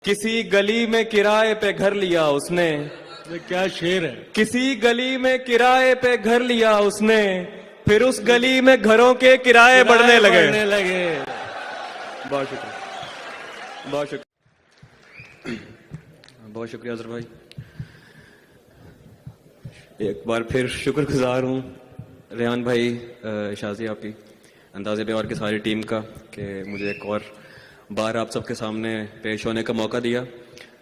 किसी गली में किराए पे घर लिया उसने, ये क्या शेर है। किसी गली में किराए पे घर लिया उसने, फिर उस गली में घरों के किराए बढ़ने लगे। बहुत शुक्रिया, बहुत शुक्रिया, बहुत शुक्रिया अजहर भाई। एक बार फिर शुक्रगुजार हूँ रेहान भाई, शाजी आपकी, अंदाज़े बेवार की सारी टीम का कि मुझे एक और बार आप सबके सामने पेश होने का मौका दिया।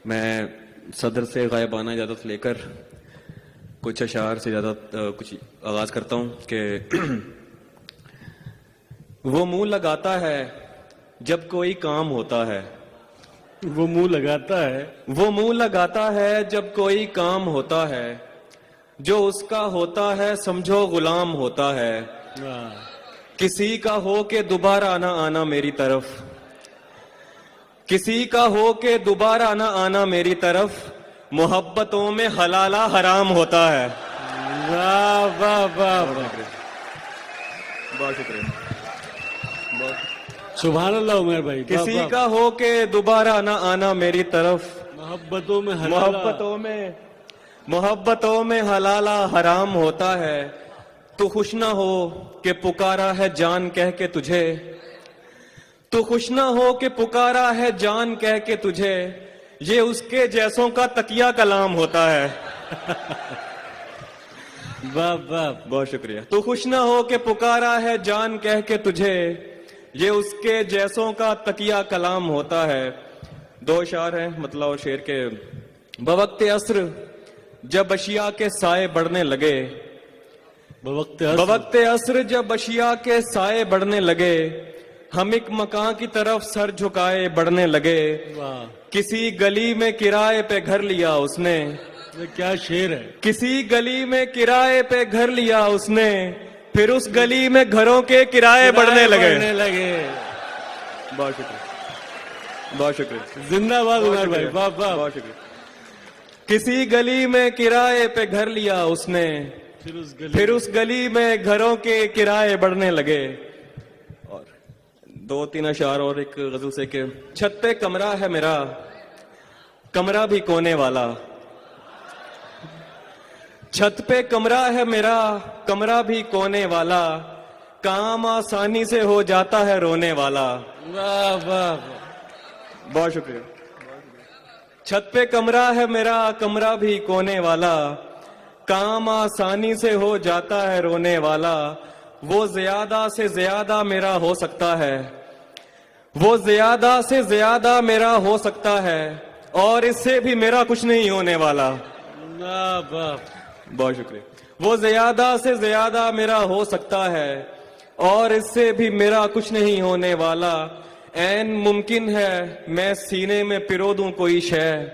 मैं सदर से गायबाना इजाज़त लेकर कुछ अशार से ज़्यादा कुछ आगाज़ करता हूँ कि वो मुंह लगाता है जब कोई काम होता है, वो मुंह लगाता है, वो मुंह लगाता है जब कोई काम होता है, जो उसका होता है समझो गुलाम होता है। वाह। किसी का हो के दोबारा ना आना मेरी तरफ, किसी का हो के दोबारा ना आना मेरी तरफ, मोहब्बतों में हलाला हराम होता है। वाह वाह वाह वाह। बहुत शुक्रिया। सुभान अल्लाह उमर भाई। किसी का हो के दोबारा ना आना मेरी तरफ, मोहब्बतों में हलाला, मोहब्बतों में हलाला हराम होता है। तू खुश ना हो कि पुकारा है जान कह के तुझे, तू खुश ना हो कि पुकारा है जान कह के तुझे, ये उसके जैसों का तकिया कलाम होता है। वाह वाह। बहुत शुक्रिया। तू खुश ना हो कि पुकारा है जान कह के तुझे, ये उसके जैसों का तकिया कलाम होता है। दो शार हैं मतलब और शेर के। बवक्ते अस्र जब अशिया के साए बढ़ने लगे, बवक्ते अस्र जब अशिया के साए बढ़ने लगे, हम एक मकान की तरफ सर झुकाए बढ़ने लगे। वाह। किसी गली में किराए पे घर लिया उसने, ये क्या शेर है। किसी गली में किराए पे घर लिया उसने, फिर उस गली में घरों के किराए बढ़ने लगे। बहुत शुक्रिया, बहुत शुक्रिया। जिंदाबाद उमर भाई। वाह वाह। बहुत शुक्रिया। किसी गली में किराए पे घर लिया उसने, फिर उस गली में घरों के किराए बढ़ने लगे। और दो तीन अशार और एक गजल से के। छत पे कमरा है मेरा, कमरा भी कोने वाला, छत पे कमरा है मेरा, कमरा भी कोने वाला, काम आसानी से हो जाता है रोने वाला। वाह वाह। बहुत शुक्रिया। छत पे कमरा है मेरा, कमरा भी कोने वाला, काम आसानी से हो जाता है रोने वाला। वो ज्यादा से ज्यादा मेरा हो सकता है, वो ज्यादा से ज्यादा मेरा हो सकता है, और इससे भी मेरा कुछ नहीं होने वाला। वाह वाह। बहुत शुक्रिया। वो ज्यादा से ज्यादा मेरा हो सकता है, और इससे भी मेरा कुछ नहीं होने वाला। ऐन मुमकिन है मैं सीने में पिरो दूं कोई शय,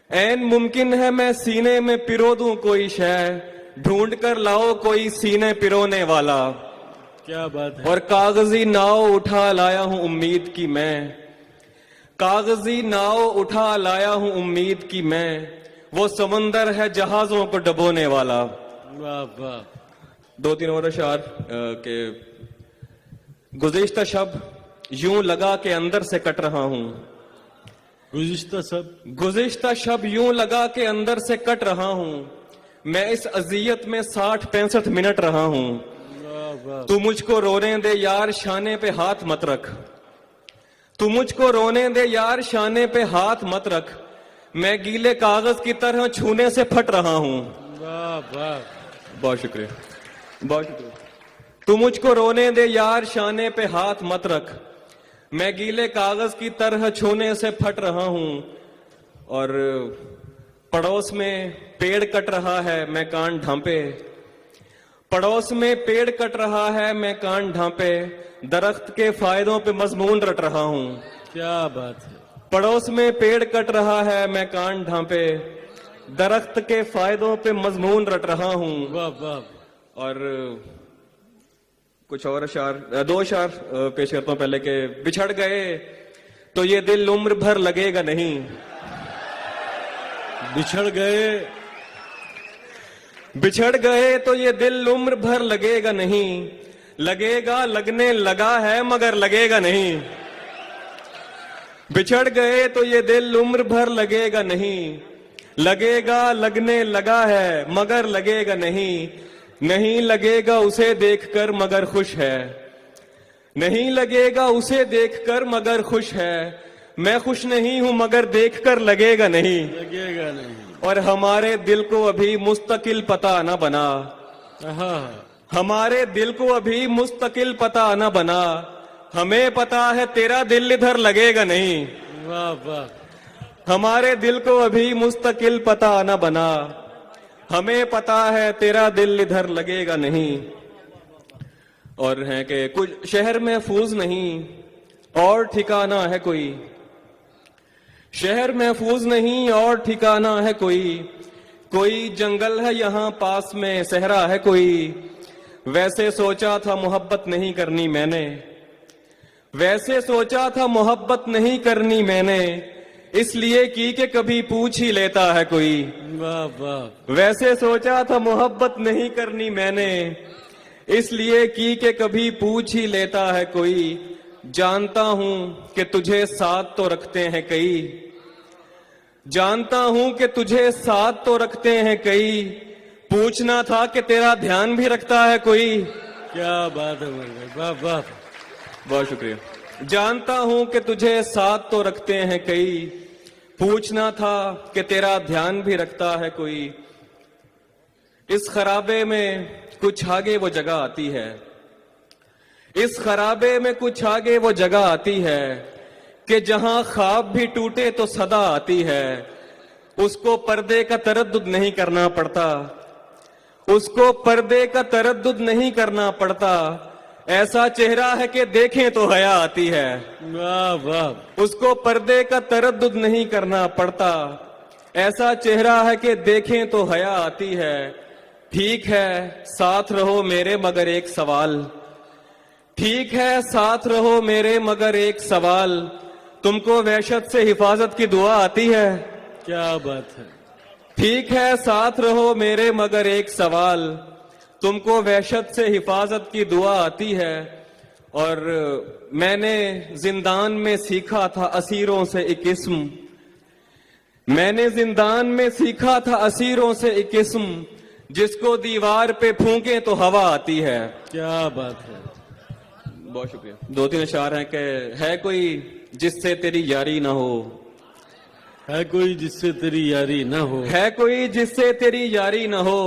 ऐन मुमकिन है मैं सीने में पिरो दूं कोई शय, ढूंढ कर लाओ कोई सीने पिरोने वाला। क्या बात है। और कागजी नाव उठा लाया हूं उम्मीद की मैं, कागजी नाव उठा लाया हूं उम्मीद की मैं, वो समंदर है जहाजों को डबोने वाला। वाह वाह। दो तीन और अशार के। गुज़िश्ता शब यूं लगा के अंदर से कट रहा हूं, गुज़िश्ता शब यूं लगा के अंदर से कट रहा हूं, मैं इस अजियत में 60-65 मिनट रहा हूं। तू मुझको रोने दे यार शाने पे हाथ मत रख, तू मुझको रोने दे यार शाने पे हाथ मत रख, मैं गीले कागज की तरह छूने से फट रहा हूं। वाह वाह। बहुत शुक्रिया, बहुत शुक्रिया। तू मुझको रोने दे यार शाने पे हाथ मत रख, मैं गीले कागज की तरह छूने से फट रहा हूं। और पड़ोस में पेड़ कट रहा है मैं कान ढांपे, पड़ोस में पेड़ कट रहा है मैं कान ढांपे, दरख्त के फायदों पे मजमून रट रहा हूं। क्या बात है। पड़ोस में पेड़ कट रहा है मैं कान ढांपे, दरख्त के फायदों पे मजमून रट रहा हूं। वाह वाह। और कुछ और अशार, दो अशार पेश करता हूं पहले के। बिछड़ गए तो ये दिल उम्र भर लगेगा नहीं, बिछड़ गए, बिछड़ गए तो ये दिल उम्र भर लगेगा नहीं, लगेगा लगने लगा है मगर लगेगा नहीं। बिछड़ गए तो ये दिल उम्र भर लगेगा नहीं, लगेगा लगने लगा है मगर लगेगा नहीं, नहीं लगेगा उसे देखकर मगर खुश है, नहीं लगेगा उसे देखकर मगर खुश है, मैं खुश नहीं हूं मगर देखकर लगेगा नहीं, लगेगा नहीं। और हमारे दिल को अभी मुस्तकिल पता न बना, हाँ, हमारे दिल को अभी मुस्तकिल पता न बना, हमें पता है तेरा दिल इधर लगेगा नहीं, वाह वाह, हमारे दिल को अभी मुस्तकिल पता न बना, हमें पता है तेरा दिल इधर लगेगा नहीं। और है कि कुछ शहर महफूज नहीं और ठिकाना है कोई, शहर महफूज नहीं और ठिकाना है कोई, कोई जंगल है यहाँ पास में सहरा है कोई, वैसे सोचा था मोहब्बत नहीं करनी मैंने, वैसे सोचा था मोहब्बत नहीं करनी मैंने, इसलिए की कि कभी पूछ ही लेता है कोई, वाह वाह, वैसे सोचा था मोहब्बत नहीं करनी मैंने, इसलिए की कि कभी पूछ ही लेता है कोई, जानता हूं कि तुझे साथ तो रखते हैं कई, जानता हूं कि तुझे साथ तो रखते हैं कई, पूछना था कि तेरा ध्यान भी रखता है कोई। क्या बात है उमर भाई, वाह वाह, बहुत शुक्रिया। जानता हूं कि तुझे साथ तो रखते हैं कई, पूछना था कि तेरा ध्यान भी रखता है कोई, इस खराबे में कुछ आगे वो जगह आती है, इस खराबे में कुछ आगे वो जगह आती है कि जहां ख्वाब भी टूटे तो सदा आती है, उसको पर्दे का तरद्दुद नहीं करना पड़ता, उसको पर्दे का तरद्दुद नहीं करना पड़ता, ऐसा चेहरा है कि देखें तो हया आती है, वाह वाह, उसको पर्दे का तरद्दुद नहीं करना पड़ता, ऐसा चेहरा है कि देखें तो हया आती है। ठीक है साथ रहो मेरे मगर एक सवाल, ठीक है साथ रहो मेरे मगर एक सवाल, तुमको वहशत से हिफाजत की दुआ आती है। क्या बात है, ठीक है साथ रहो मेरे मगर एक सवाल, तुमको वहशत से हिफाजत की दुआ आती है। और मैंने जिंदान में सीखा था असीरों से एक इस्म, मैंने जिंदान में सीखा था असीरों से एक इस्म, जिसको दीवार पे फूंके तो हवा आती है। क्या बात है, बहुत शुक्रिया। दो तीन अशार हैं कि है कोई जिससे तेरी यारी ना हो, है कोई जिससे तेरी यारी ना हो, है कोई जिससे तेरी यारी ना हो,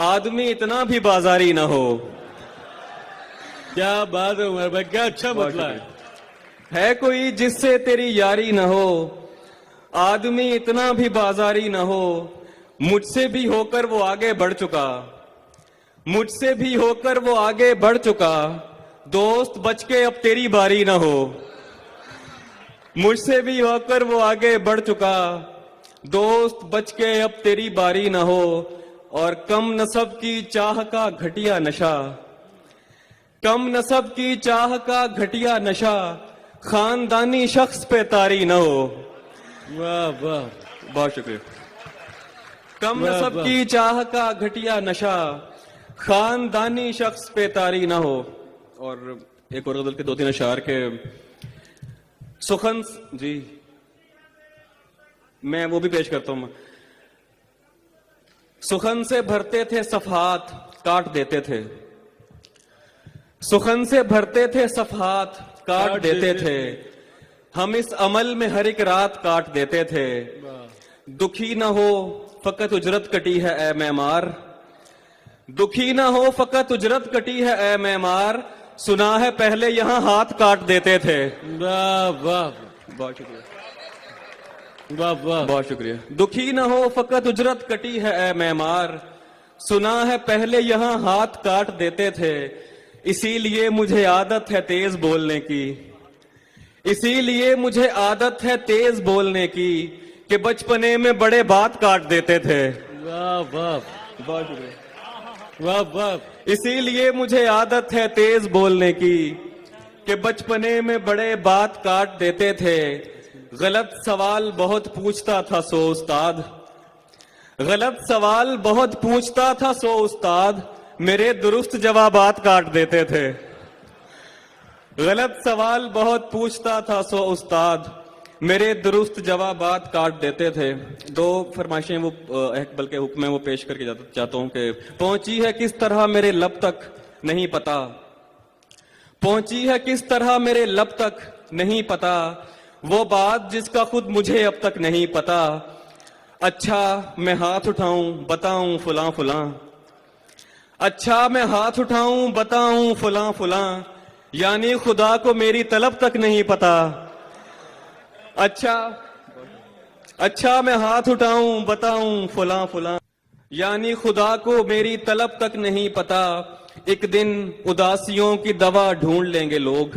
आदमी इतना भी बाजारी ना हो। क्या बात है उमर भाई, क्या अच्छा बहुत बदला है, है कोई जिससे तेरी यारी न हो, आदमी इतना भी बाजारी न हो, मुझसे भी होकर वो आगे बढ़ चुका, मुझसे भी होकर वो आगे बढ़ चुका, दोस्त बच के अब तेरी बारी न हो, मुझसे भी होकर वो आगे बढ़ चुका, दोस्त बच के अब तेरी बारी न हो। और कम नसब की चाह का घटिया नशा, कम नसब की चाह का घटिया नशा, खानदानी शख्स पे तारी न हो। वाह वाह, बहुत शुक्रिया। कम वाह, नसब वाह। की चाह का घटिया नशा, खानदानी शख्स पे तारी न हो। और एक और गजल के दो तीन अशार के सुखन जी, मैं वो भी पेश करता हूं। सुखन से भरते थे सफहात काट देते थे, सुखन से भरते थे सफहात काट देते थे, हम इस अमल में हर एक रात काट देते थे। दुखी ना हो फकत उजरत कटी है ए मेमार, दुखी ना हो फकत उजरत कटी है ए मेमार, सुना है पहले यहां हाथ काट देते थे। वाह वाह, बहुत शुक्रिया, वाह वाह, बहुत शुक्रिया। दुखी ना हो फकत उजरत कटी है ए मेमार, सुना है पहले यहां हाथ काट देते थे, इसीलिए मुझे आदत है तेज बोलने की, इसीलिए मुझे आदत है तेज बोलने की, कि बचपने में बड़े बात काट देते थे। वाह वाह, बहुत शुक्रिया। वाह वाह, इसीलिए मुझे आदत है तेज बोलने की, कि बचपने में बड़े बात काट देते थे। गलत सवाल बहुत पूछता था सो उस्ताद, गलत सवाल बहुत पूछता था सो उस्ताद, मेरे दुरुस्त जवाबात काट देते थे। गलत सवाल बहुत पूछता था सो उस्ताद, मेरे दुरुस्त जवाबात काट देते थे। दो फरमाइशें वो बल्कि हुक्म है वो पेश करके चाहता हूं कि पहुंची है किस तरह मेरे लब तक नहीं पता, पहुंची है किस तरह मेरे लब तक नहीं पता, वो बात जिसका खुद मुझे अब तक नहीं पता। अच्छा मैं हाथ उठाऊं बताऊं फुलां फुलां, अच्छा मैं हाथ उठाऊं बताऊं फुलां फुलां, यानी खुदा को मेरी तलब तक नहीं पता। अच्छा मैं हाथ उठाऊं बताऊं फुलां फुलां, यानी खुदा को मेरी तलब तक नहीं पता। एक दिन उदासियों की दवा ढूंढ लेंगे लोग,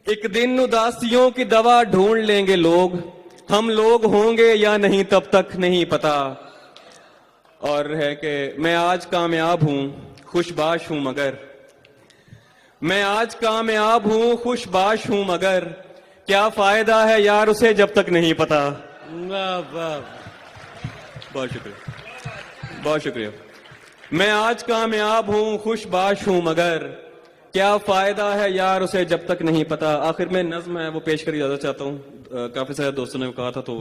एक दिन उदासियों की दवा ढूंढ लेंगे लोग, हम लोग होंगे या नहीं तब तक नहीं पता। और है कि मैं आज कामयाब हूं खुशबाश हूं मगर, मैं आज कामयाब हूं खुशबाश हूं मगर, क्या फायदा है यार उसे जब तक नहीं पता। वाह वाह। बहुत शुक्रिया, बहुत शुक्रिया। मैं आज कामयाब हूं खुशबाश हूं मगर, क्या फायदा है यार उसे जब तक नहीं पता। आखिर में नज्म है वो पेश कर ज्यादा चाहता हूं। काफी सारे दोस्तों ने कहा था तो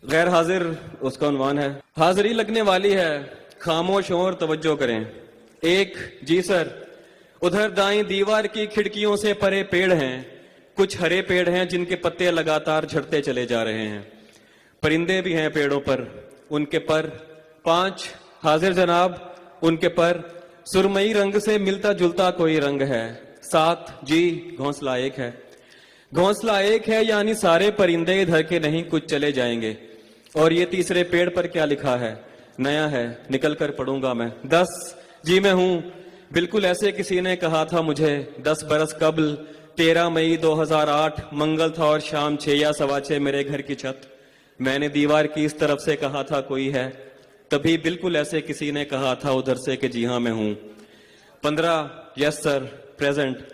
गैर हाजिर उसका उन्वान है। हाजिरी लगने वाली है खामोश हों और तवज्जो करें। एक जी सर, उधर दाईं दीवार की खिड़कियों से परे पेड़ हैं, कुछ हरे पेड़ हैं जिनके पत्ते लगातार झड़ते चले जा रहे हैं। परिंदे भी हैं पेड़ों पर, उनके पर 5 हाजिर जनाब, उनके पर सुरमई रंग से मिलता जुलता कोई रंग है। 7 जी घोंसला एक है, घोंसला एक है यानी सारे परिंदे इधर के नहीं कुछ चले जाएंगे। और ये तीसरे पेड़ पर क्या लिखा है, नया है, निकल कर पढ़ूंगा मैं। 10 जी मैं हूं, बिल्कुल ऐसे किसी ने कहा था मुझे 10 बरस कबल, 13 मई 2008 मंगल था और शाम 6 या 6:15 मेरे घर की छत। मैंने दीवार की इस तरफ से कहा था कोई है, तभी बिल्कुल ऐसे किसी ने कहा था उधर से कि जी हां मैं हूं। 15 yes sir present,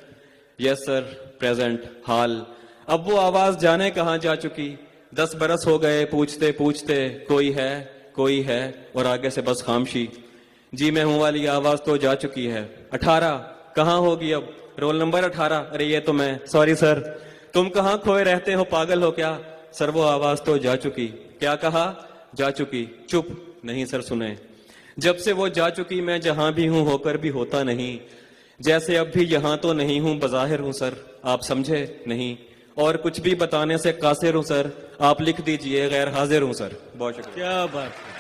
yes sir present हाल। अब वो आवाज जाने कहां जा चुकी, 10 बरस हो गए पूछते पूछते कोई है और आगे से बस खामोशी। जी मैं हूं वाली आवाज तो जा चुकी है। 18 कहां होगी अब, रोल नंबर 18, अरे ये तो मैं, सॉरी सर। तुम कहां खोए रहते हो, पागल हो क्या, सर वो आवाज तो जा चुकी। क्या कहा, जा चुकी, चुप, नहीं सर सुने। जब से वो जा चुकी मैं जहां भी हूं होकर भी होता नहीं, जैसे अब भी यहां तो नहीं हूं बज़ाहिर हूं सर, आप समझे नहीं, और कुछ भी बताने से कासिर हूं सर, आप लिख दीजिए गैर हाजिर हूं सर। बहुत शुक्रिया। क्या बात है।